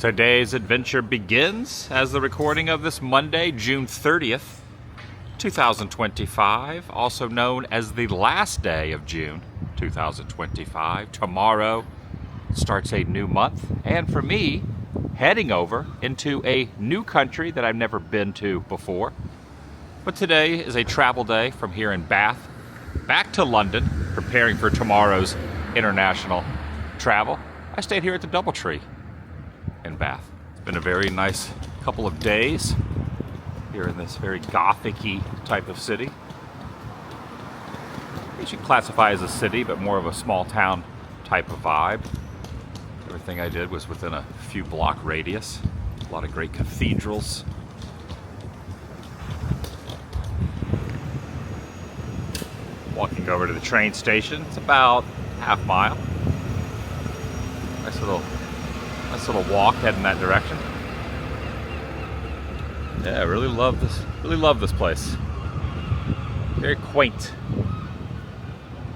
Today's adventure begins as the recording of this Monday, June 30th, 2025, also known as the last day of June 2025. Tomorrow starts a new month, and for me, heading over into a new country that I've never been to before. But today is a travel day from here in Bath back to London, preparing for tomorrow's international travel. I stayed here at the Doubletree in Bath. It's been a very nice couple of days here in this very gothic-y type of city. You should classify as a city, but more of a small town type of vibe. Everything I did was within a few block radius. A lot of great cathedrals. Walking over to the train station. It's about half mile. Nice little walk heading that direction. Yeah, I really love this place. Very quaint.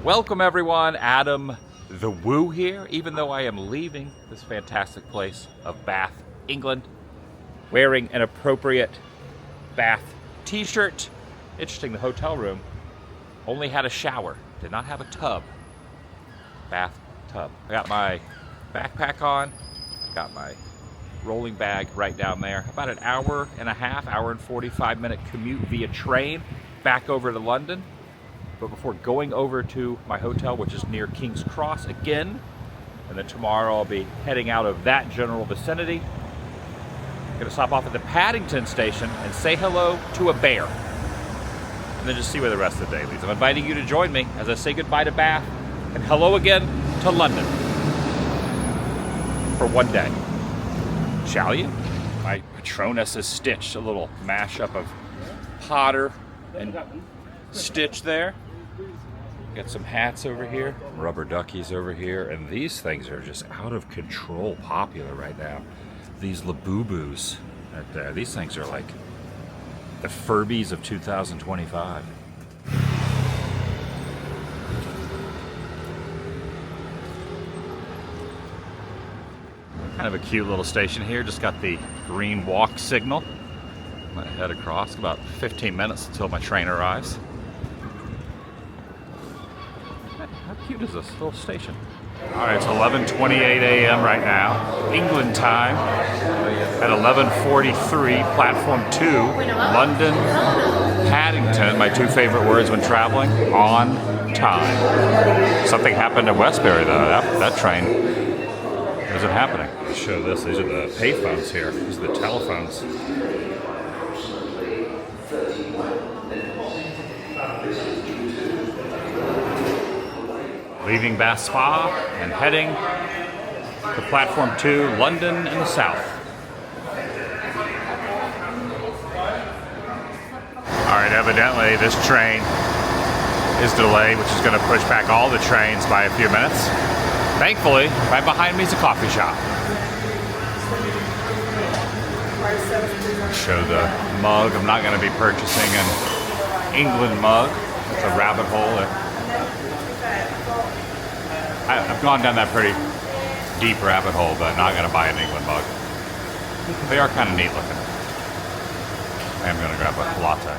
Welcome everyone, Adam the Woo here, even though I am leaving this fantastic place of Bath, England, wearing an appropriate Bath t-shirt. Interesting, the hotel room only had a shower, did not have a tub. Bath tub. I got my backpack on, I got my rolling bag right down there. About an hour and a half, hour and 45-minute commute via train back over to London. But before going over to my hotel, which is near King's Cross again, and then tomorrow I'll be heading out of that general vicinity. I'm gonna stop off at the Paddington station and say hello to a bear. And then just see where the rest of the day leads. I'm inviting you to join me as I say goodbye to Bath and hello again to London for one day. Shall you? My Patronus is Stitch, a little mashup of Potter and Stitch there. Got some hats over here, rubber duckies over here, and these things are just out of control popular right now. These Labubus right there, these things are like the Furbies of 2025. Kind of a cute little station here, just got the green walk signal. I'm gonna head across, about 15 minutes until my train arrives. How cute is this little station? All right, it's 11:28 a.m. right now, England time. At 11:43, platform 2, London, Paddington, my two favorite words when traveling, on time. Something happened at Westbury though, that train isn't happening. Let's show this, these are the payphones here, these are the telephones. Leaving Bath Spa and heading to platform 2, London in the south. Alright, evidently this train is delayed, which is going to push back all the trains by a few minutes. Thankfully, right behind me is a coffee shop. Show the mug. I'm not going to be purchasing an England mug. It's a rabbit hole. I've gone down that pretty deep rabbit hole, but not going to buy an England mug. They are kind of neat looking. I am going to grab a latte.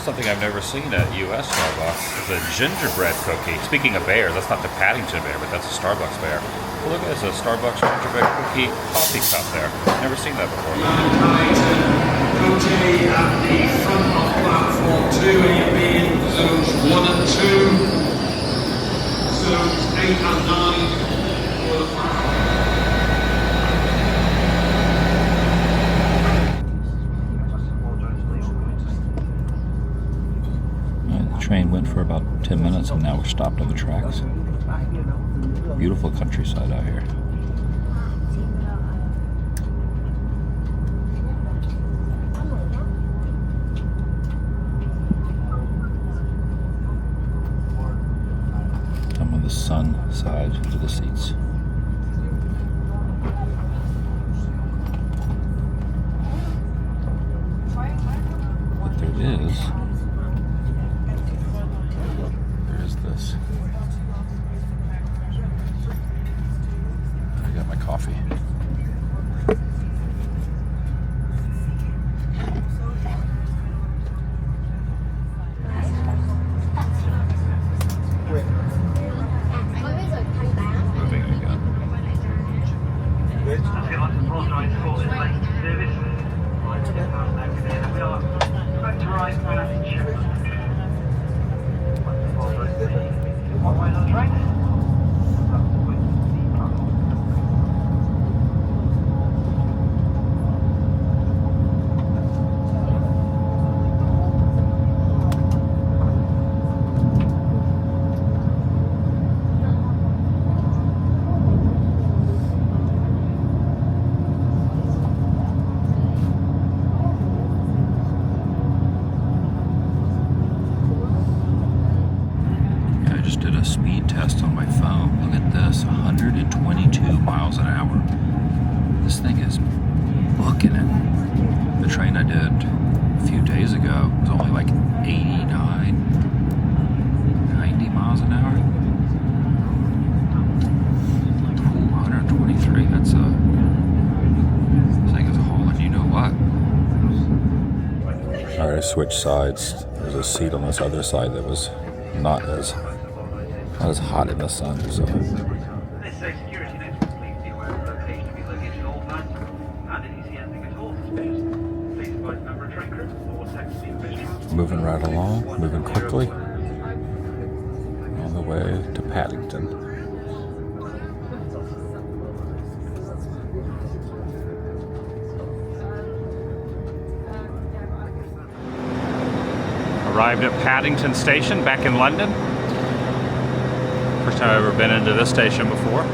Something I've never seen at U.S. Starbucks. It's a gingerbread cookie. Speaking of bears, that's not the Paddington bear, but that's a Starbucks bear. Well, look at this, a Starbucks gingerbread cookie coffee cup there. Never seen that before. Cookie at the front of platform 2, and you'll be in zones 1 and 2. Zones 8 and 9 for the platform. The train went for about 10 minutes and now we're stopped on the tracks. Beautiful countryside out here. Some of the sun side to the seats. But there is this. authorised for this latest service. Right, we are about to arrive at Sheffield. Once the authorised the one way on the train. That's with the platform. Speed test on my phone. Look at this, 122 miles an hour. This thing is booking it. The train I did a few days ago was only like 89, 90 miles an hour. Ooh, 123, that's this thing is hauling you know what. Alright, I switched sides. There's a seat on this other side that was not as hot in the sun, so. This safe security net, please be aware of the location of your luggage at all times. And if you see anything at all suspicious, please advise a member of train crew or text the individual. Moving right along, moving quickly. On the way to Paddington. Arrived at Paddington Station back in London. First time I've ever been into this station before.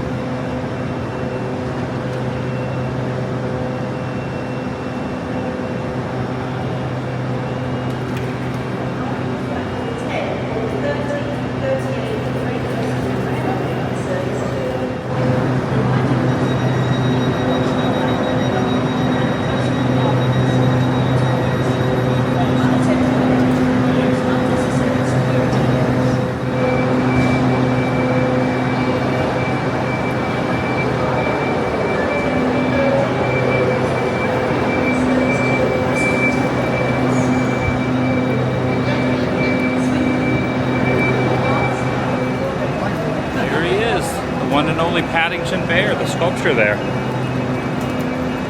One and only Paddington Bear, the sculpture there.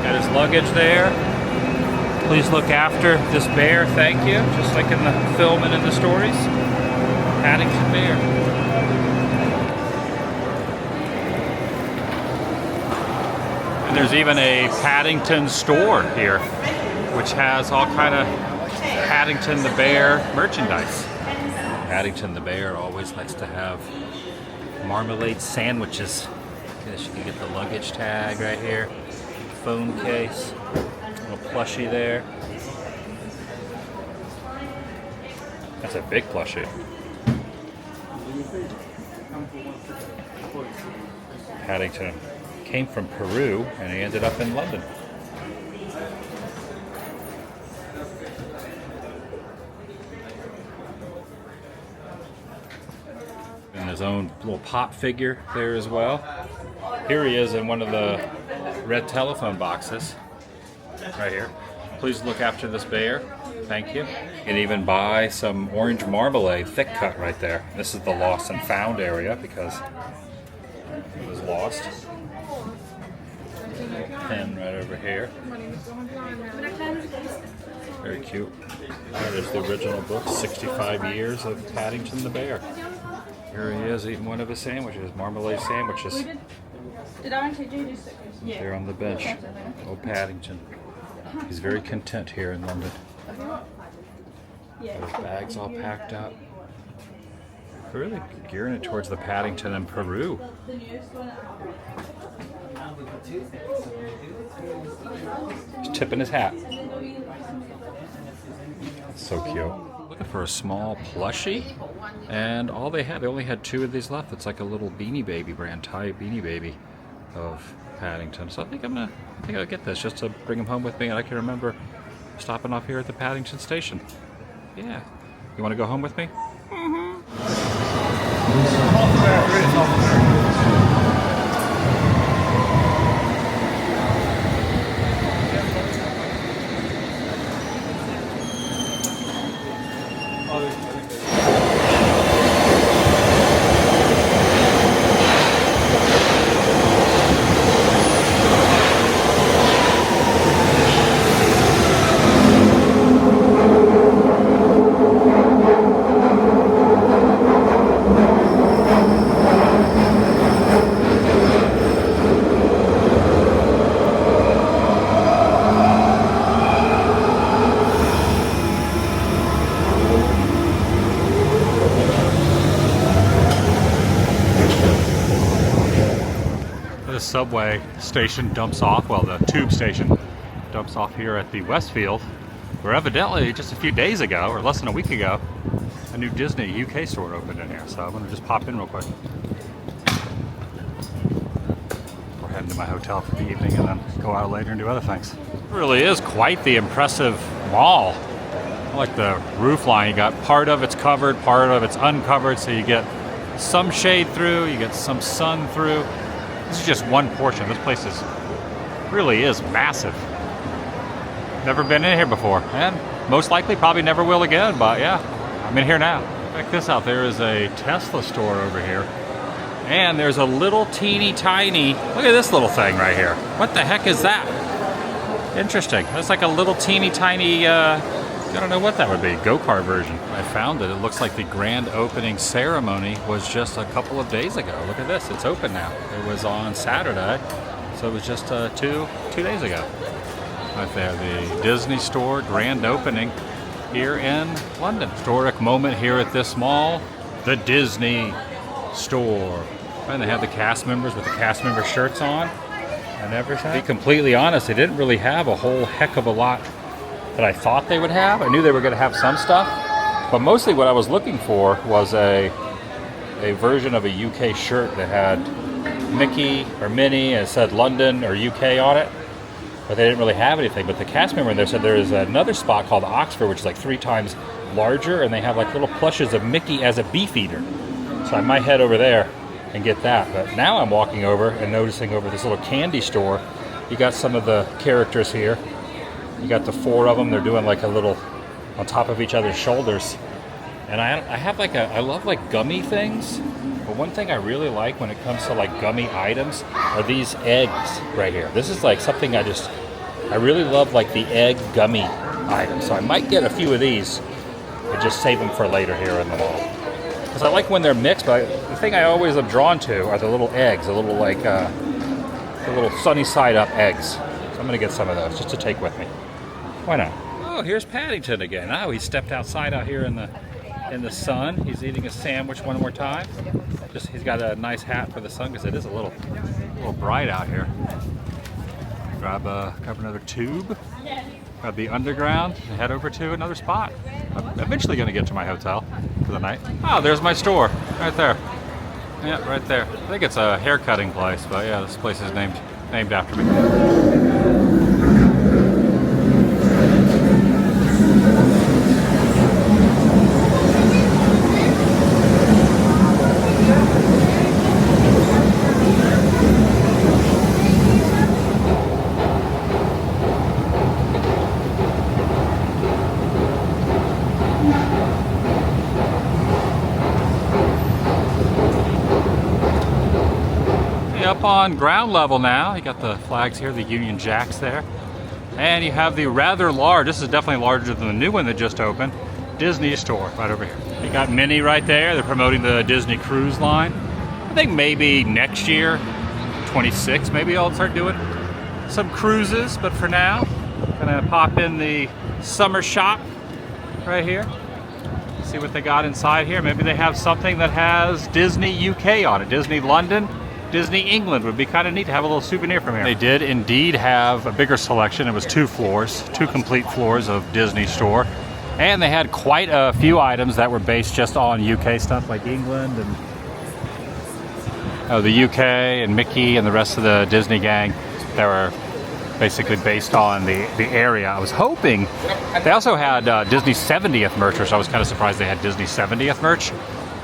Got his luggage there. Please look after this bear, thank you. Just like in the film and in the stories. Paddington Bear. And there's even a Paddington store here, which has all kind of Paddington the Bear merchandise. Paddington the Bear always likes to have marmalade sandwiches. You can get the luggage tag right here, phone case, little plushie there. That's a big plushie. Paddington came from Peru and he ended up in London. And his own little pop figure there as well. Here he is in one of the red telephone boxes right here. Please look after this bear. Thank you. You can even buy some orange marmalade, thick cut right there. This is the lost and found area because it was lost. Pen right over here. Very cute. There's the original book, 65 Years of Paddington the Bear. Here he is eating one of his sandwiches, marmalade sandwiches. Did I actually do this? Yeah. There on the bench. Old Paddington. He's very content here in London. His bags all packed up. Really gearing it towards the Paddington in Peru. He's tipping his hat. So cute. Looking for a small plushie, and all they only had 2 of these left. It's like a little Beanie Baby brand, Thai Beanie Baby of Paddington. So I think I'll get this just to bring them home with me, and I can remember stopping off here at the Paddington station. Yeah. You want to go home with me? subway station dumps off, well, the tube station dumps off here at the Westfield, where evidently just a few days ago, or less than a week ago, a new Disney UK store opened in here. So I'm gonna just pop in real quick. We're heading to my hotel for the evening and then go out later and do other things. It really is quite the impressive mall. I like the roof line. You got part of it's covered, part of it's uncovered, so you get some shade through, you get some sun through. This is just one portion. This place really is massive. Never been in here before, and most likely probably never will again, but yeah, I'm in here now. Check this out. There is a Tesla store over here, and there's a little teeny tiny, look at this little thing right here. What the heck is that? Interesting. That's like a little teeny tiny, I don't know what that would be, go-kart version. I found it. It looks like the grand opening ceremony was just a couple of days ago. Look at this. It's open now. It was on Saturday, so it was just two days ago. Right there, the Disney Store grand opening here in London. Historic moment here at this mall, the Disney Store. And they have the cast members with the cast member shirts on and everything. To be completely honest, they didn't really have a whole heck of a lot that I thought they would have. I knew they were going to have some stuff, but mostly what I was looking for was a version of a UK shirt that had Mickey or Minnie and it said London or UK on it, but they didn't really have anything. But the cast member in there said there is another spot called Oxford, which is like 3 times larger, and they have like little plushes of Mickey as a beef eater. So I might head over there and get that. But now I'm walking over and noticing over this little candy store, you got some of the characters here. You got the 4 of them. They're doing like a little on top of each other's shoulders. And I love like gummy things. But one thing I really like when it comes to like gummy items are these eggs right here. This is like something I really love, like the egg gummy items. So I might get a few of these and just save them for later here in the mall. Because I like when they're mixed, but the thing I always am drawn to are the little eggs, the little like the little sunny side up eggs. So I'm gonna get some of those just to take with me. Why not? Oh, here's Paddington again. Oh, he stepped outside out here in the sun. He's eating a sandwich one more time. He's got a nice hat for the sun because it is a little bright out here. Grab another tube. Grab the underground and head over to another spot. I'm eventually going to get to my hotel for the night. Oh, there's my store right there. Yeah, right there. I think it's a hair cutting place, but yeah, this place is named after me. Up on ground level now, you got the flags here, the Union Jacks there, and you have the rather large, this is definitely larger than the new one that just opened, Disney Store right over here. You got Minnie right there. They're promoting the Disney Cruise Line. I think maybe next year, 26, maybe I'll start doing some cruises, but for now, I'm gonna pop in the summer shop right here. See what they got inside here. Maybe they have something that has Disney UK on it, Disney London, Disney England. Would be kind of neat to have a little souvenir from here. They did indeed have a bigger selection. It was 2 complete floors of Disney Store. And they had quite a few items that were based just on UK stuff, like England and the UK and Mickey and the rest of the Disney gang that were basically based on the area. I was hoping, they also had Disney 70th merch, which I was kind of surprised they had Disney 70th merch,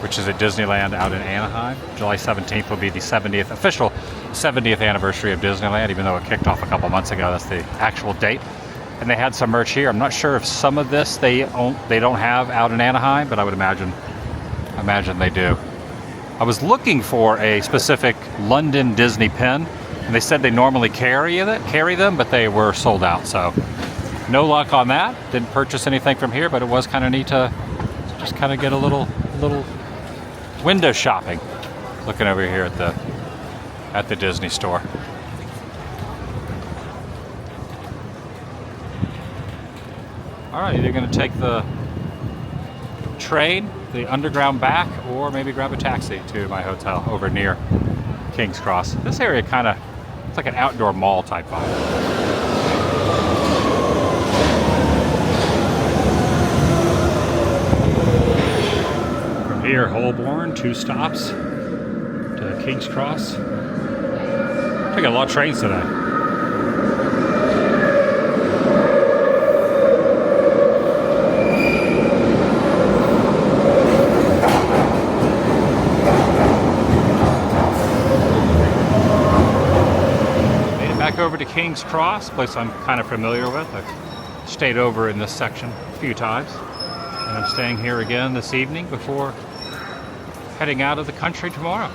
which is at Disneyland out in Anaheim. July 17th will be the official 70th anniversary of Disneyland, even though it kicked off a couple months ago. That's the actual date. And they had some merch here. I'm not sure if some of this they don't have out in Anaheim, but I would imagine they do. I was looking for a specific London Disney pin, and they said they normally carry them, but they were sold out. So no luck on that. Didn't purchase anything from here, but it was kind of neat to just kind of get a little window shopping, looking over here at the Disney Store. All right, either going to take the train, the underground back, or maybe grab a taxi to my hotel over near King's Cross. This area kind of It's like an outdoor mall type vibe. From here, Holborn, 2 stops to King's Cross. Taking a lot of trains today. Made it back over to King's Cross, a place I'm kind of familiar with. I've stayed over in this section a few times. And I'm staying here again this evening before heading out of the country tomorrow.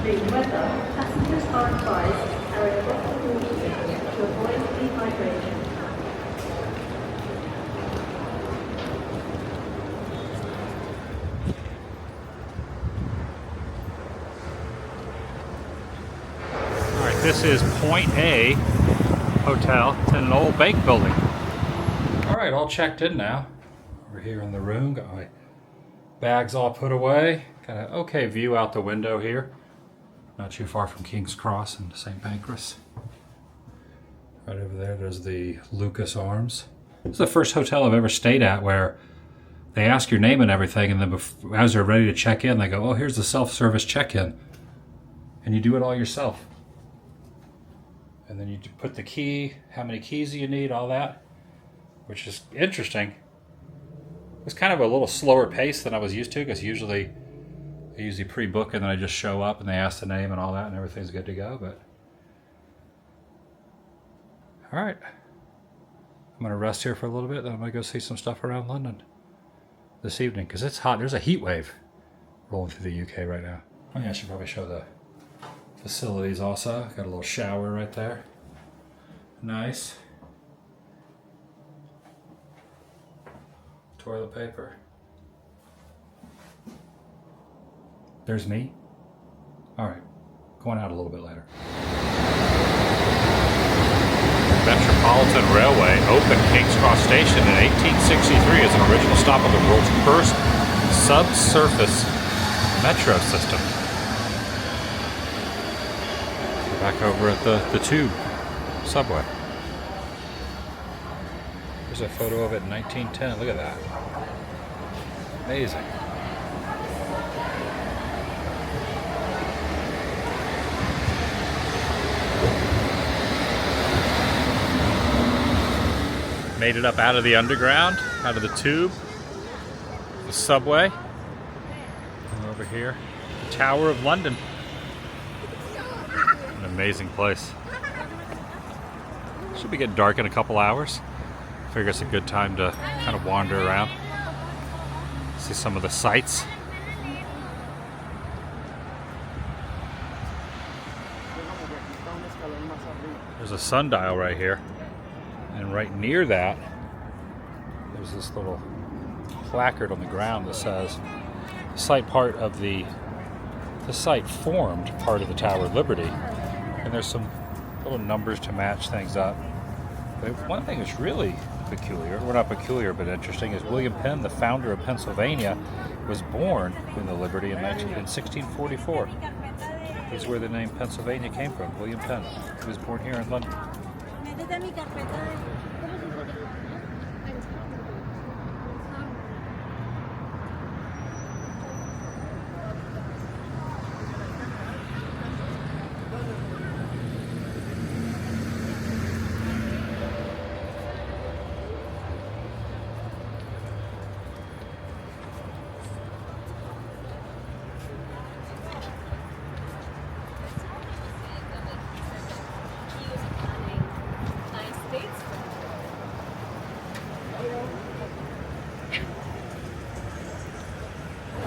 The weather, passengers are advised to carry a bottle of water with them to avoid dehydration. Alright, this is Point A Hotel. It's in an old bank building. Alright, all checked in now. We're here in the room, got my bags all put away. Got an okay view out the window here. Not too far from King's Cross and St. Pancras. Right over there, there's the Lucas Arms. This is the first hotel I've ever stayed at where they ask your name and everything, and then as they're ready to check in, they go, oh, here's the self-service check-in. And you do it all yourself. And then you put the key, how many keys do you need, all that, which is interesting. It's kind of a little slower pace than I was used to, because I usually pre-book and then I just show up and they ask the name and all that and everything's good to go. But all right, I'm gonna rest here for a little bit, then I'm gonna go see some stuff around London this evening because it's hot. There's a heat wave rolling through the UK right now. Oh yeah, I should probably show the facilities also. Got a little shower right there. Nice. Toilet paper. There's me. All right, going out a little bit later. Metropolitan Railway opened King's Cross Station in 1863 as an original stop of the world's first subsurface metro system. Back over at the Tube subway. There's a photo of it in 1910. Look at that. Amazing. Made it up out of the underground, out of the Tube, the subway. And over here, the Tower of London. An amazing place. Should be getting dark in a couple hours. Figure it's a good time to kind of wander around. See some of the sights. There's a sundial right here. And right near that, there's this little placard on the ground that says the site formed part of the Tower of Liberty. And there's some little numbers to match things up. But one thing that's really peculiar, well not peculiar but interesting, is William Penn, the founder of Pennsylvania, was born in the Liberty in 1644. This is where the name Pennsylvania came from, William Penn. He was born here in London.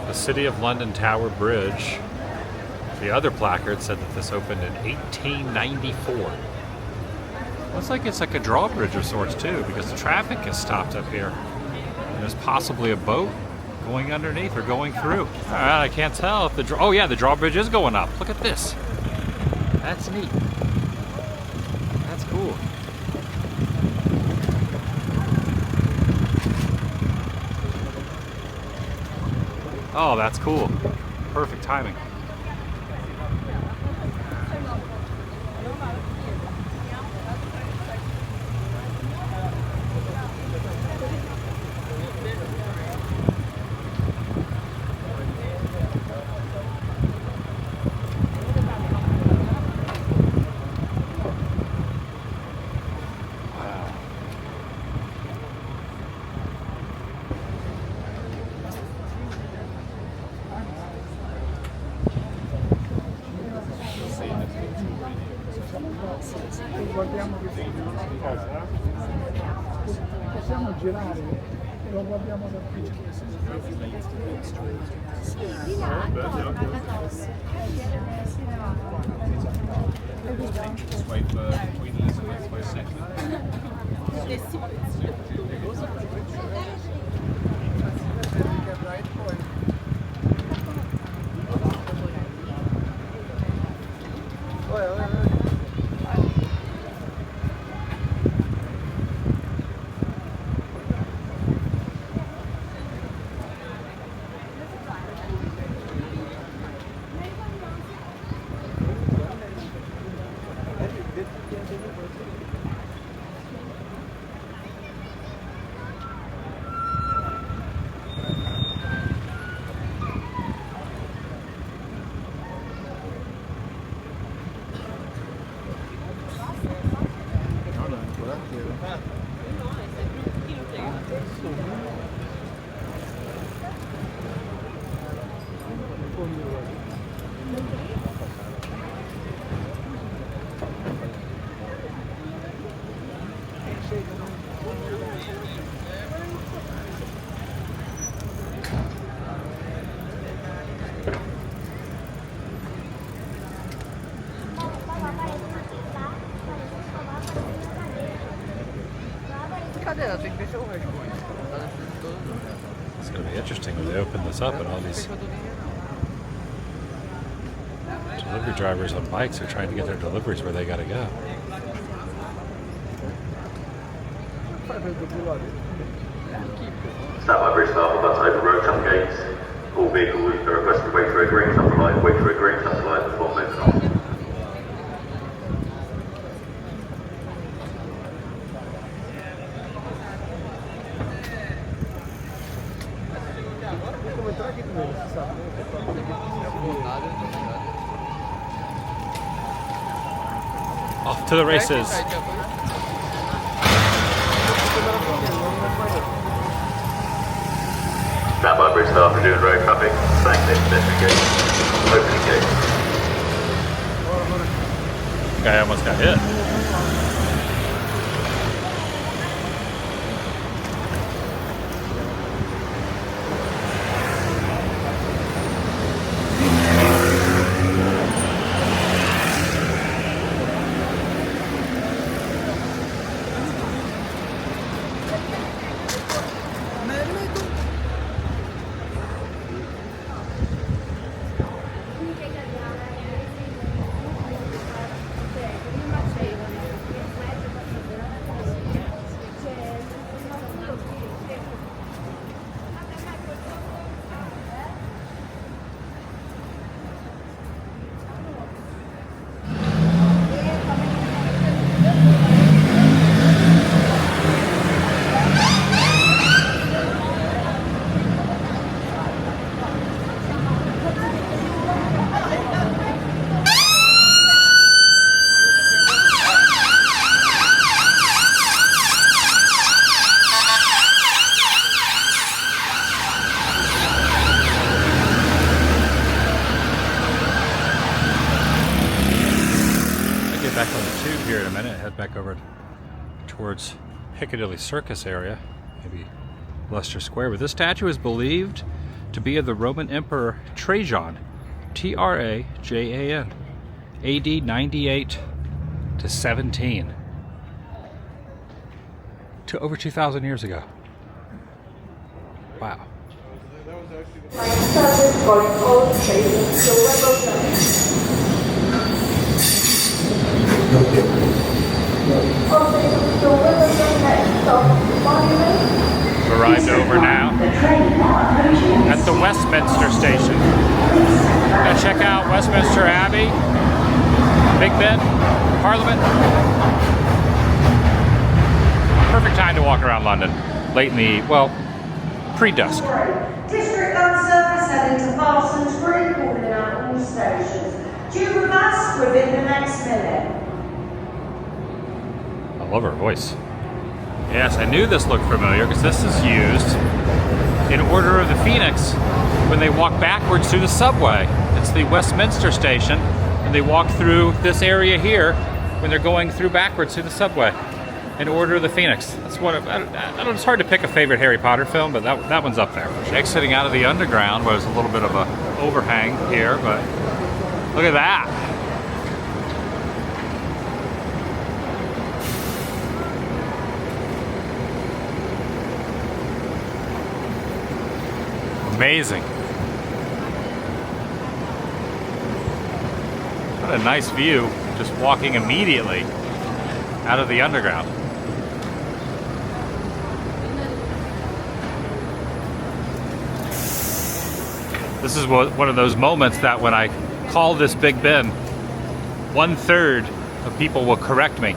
The City of London Tower Bridge. The other placard said that this opened in 1894. Looks like it's like a drawbridge of sorts too, because the traffic is stopped up here. And there's possibly a boat going underneath or going through. Alright, I can't tell if the oh yeah, the drawbridge is going up. Look at this. That's neat. That's cool. Oh, that's cool. Perfect timing. Possiamo girare, lo guardiamo da qui. It's going to be interesting when they open this up and all these delivery drivers on bikes are trying to get their deliveries where they got to go. Stand by bridge staff about to open road tunnel gates. All vehicles are requested to wait for a green tunnel light, wait for a green tunnel light before moving on. Off to the races. Stand by bridge staff for doing road traffic. Thank you, gate. Opening gate. Guy almost got hit. Back on the tube here in a minute, head back over towards Piccadilly Circus area, maybe Leicester Square. But this statue is believed to be of the Roman Emperor Trajan, Trajan, AD 98 to 17, to over 2,000 years ago. Wow. Arrived over now at the Westminster station. Gonna check out Westminster Abbey, Big Ben, Parliament. Perfect time to walk around London. Late in the, well, pre-dusk. District Line service heading to Parsons Green, calling out all stations. Due with us within the next minute. I love her voice. Yes, I knew this looked familiar because this is used in Order of the Phoenix when they walk backwards through the subway. It's the Westminster station, and they walk through this area here when they're going through backwards through the subway in Order of the Phoenix. That's one of, I don't know, it's hard to pick a favorite Harry Potter film, but that one's up there. Exiting out of the underground was a little bit of a overhang here, but look at that. Amazing. What a nice view, just walking immediately out of the underground. This is one of those moments that when I call this Big Ben, 1/3 of people will correct me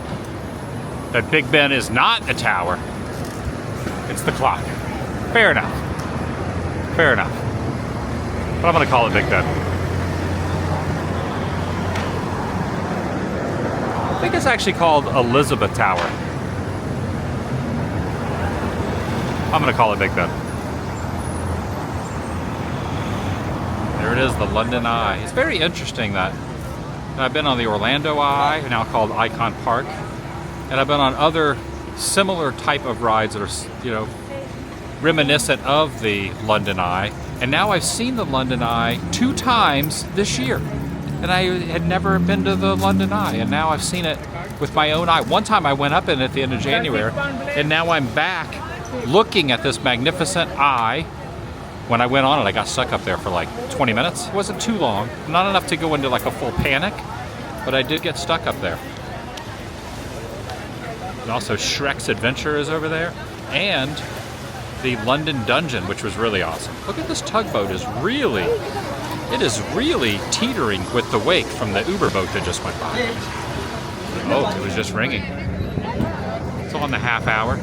that Big Ben is not a tower, it's the clock. Fair enough. Fair enough. But I'm gonna call it Big Ben. I think it's actually called Elizabeth Tower. I'm gonna call it Big Ben. There it is, the London Eye. It's very interesting that I've been on the Orlando Eye, now called Icon Park, and I've been on other similar type of rides that are, you know, reminiscent of the London Eye, and now I've seen the London Eye 2 times this year, and I had never been to the London Eye, and now I've seen it with my own eye. One time I went up in it at the end of January, and now I'm back looking at this magnificent eye. When I went on it, I got stuck up there for like 20 minutes. It wasn't too long, not enough to go into like a full panic, but I did get stuck up there. And also Shrek's Adventure is over there, and the London Dungeon, which was really awesome. Look at this tugboat, it is really teetering with the wake from the Uber boat that just went by. Oh, it was just ringing. It's on the half hour.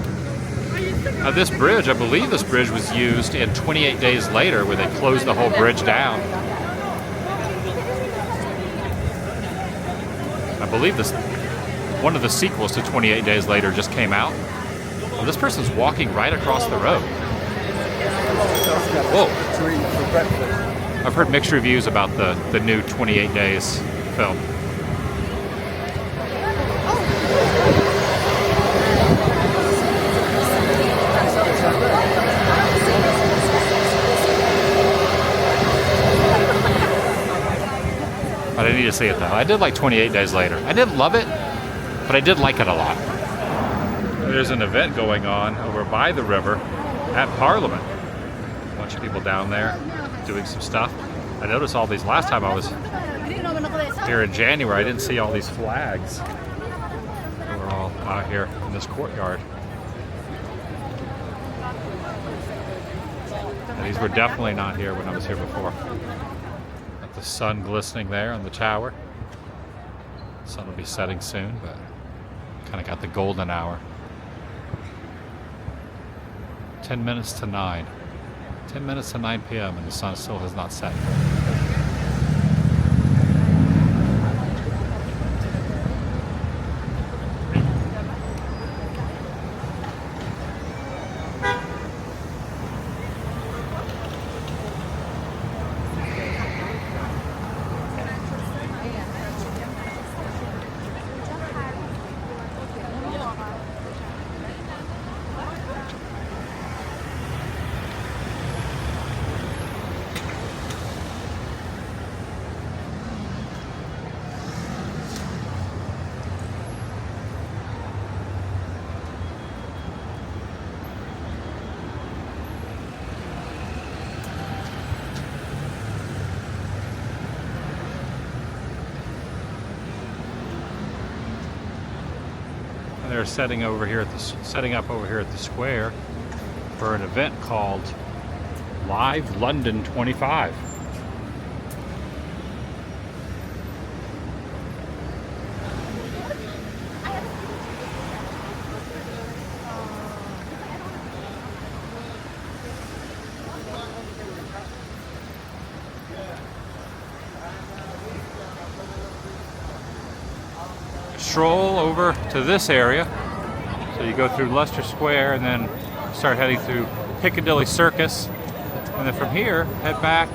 Now this bridge, I believe this bridge was used in 28 Days Later where they closed the whole bridge down. I believe this, one of the sequels to 28 Days Later just came out. Well, this person's walking right across the road. Whoa. I've heard mixed reviews about the new 28 Days film. But I need to see it though. I did like 28 Days Later. I didn't love it, but I did like it a lot. There's an event going on over by the river at Parliament. A bunch of people down there doing some stuff. I noticed all these last time I was here in January. I didn't see all these flags that were all out here in this courtyard. And these were definitely not here when I was here before. Got the sun glistening there on the tower. The sun will be setting soon, but kind of got the golden hour. 10 minutes to 9. 10 minutes to 9 p.m. and the sun still has not set. They're setting up over here at the square for an event called Live London 25. Stroll over to this area. So you go through Leicester Square and then start heading through Piccadilly Circus. And then from here, head back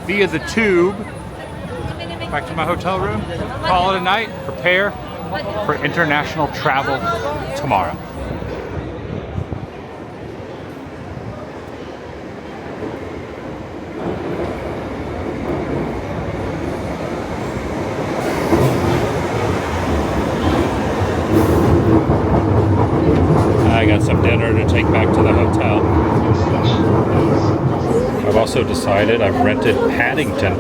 via the tube back to my hotel room. Call it a night. Prepare for international travel tomorrow. I got some dinner to take back to the hotel. I've also decided I've rented Paddington.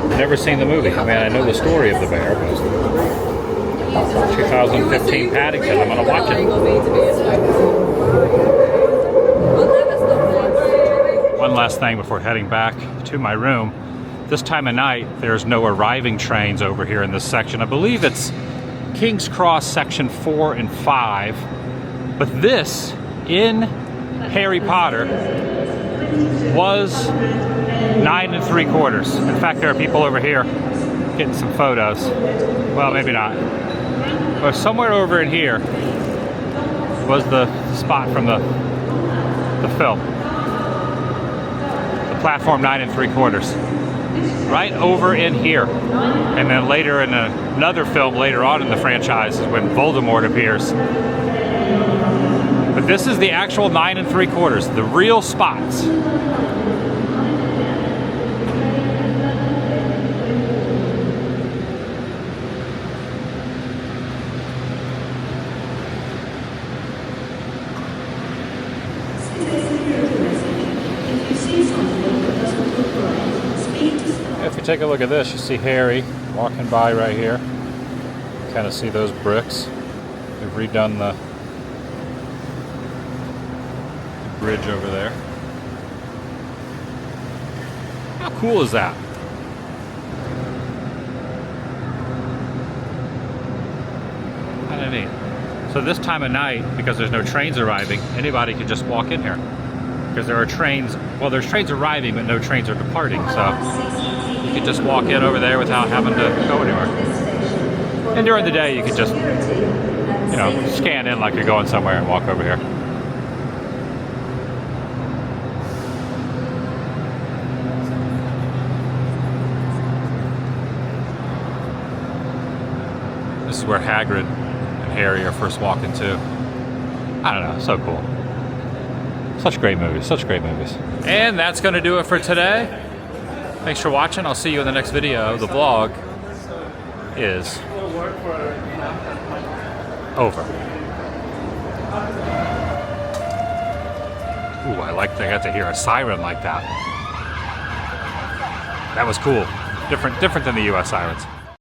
Never seen the movie. I mean, I know the story of the bear, but 2015 Paddington. I'm gonna watch it. One last thing before heading back to my room. This time of night, there's no arriving trains over here in this section. I believe it's King's Cross section 4 and 5, but this in Harry Potter was 9 3/4. In fact, there are people over here getting some photos. Well, maybe not. But somewhere over in here was the spot from the film. The platform 9 3/4. Right over in here. And then later in another film later on in the franchise is when Voldemort appears. But this is the actual 9 3/4, the real spots. If you take a look at this, you see Harry walking by right here. You kind of see those bricks. They've redone the bridge over there. How cool is that? Kind of neat. So this time of night, because there's no trains arriving, anybody can just walk in here. Because there are trains, well, there's trains arriving, but no trains are departing. So you can just walk in over there without having to go anywhere. And during the day, you can just, you know, scan in like you're going somewhere and walk over here. This is where Hagrid and Harry are first walking to. I don't know, so cool. Such great movies, such great movies. And that's gonna do it for today. Thanks for watching. I'll see you in the next video. The vlog is over. Ooh, I got to hear a siren like that. That was cool. Different than the US sirens.